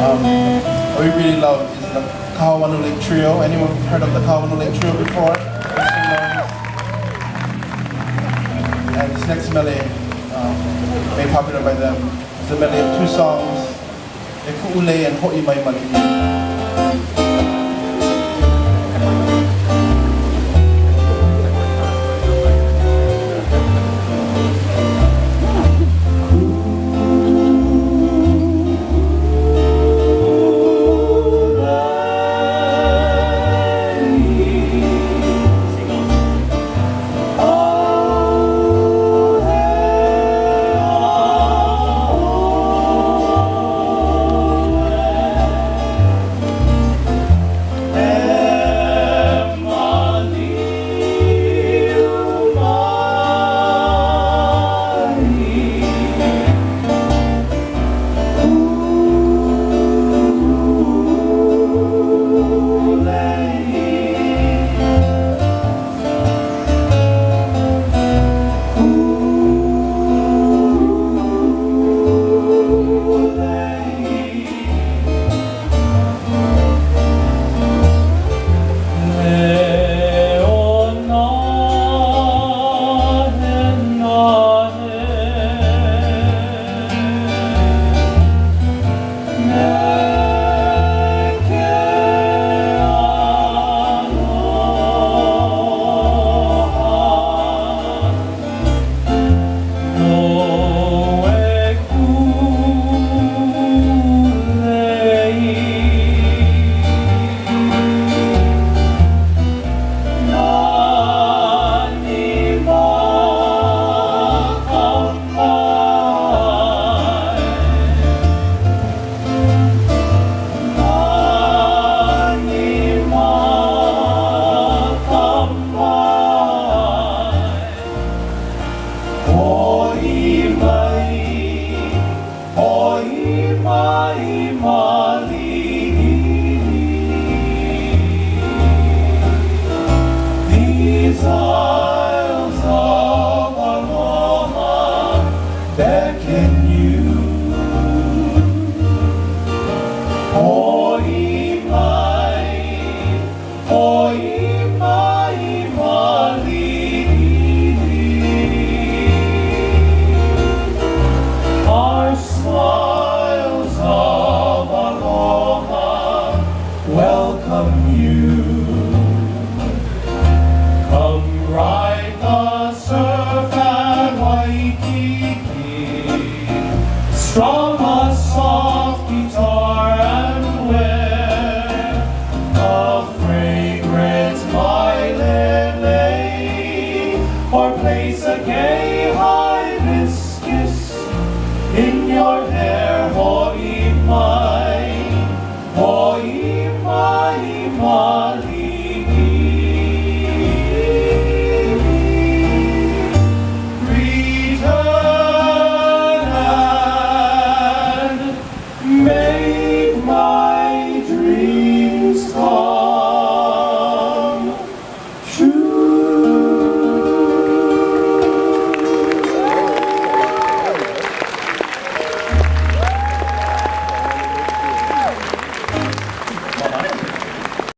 What we really love is the Kahawanulik Trio. Anyone heard of the Kahawanulik Trio before? And this next melody, made popular by them, is a melody of two songs, E Ku'ule and Ho'i Mai Mali'i. Strum a soft guitar and wear a fragrant lily, or place a gay hibiscus in your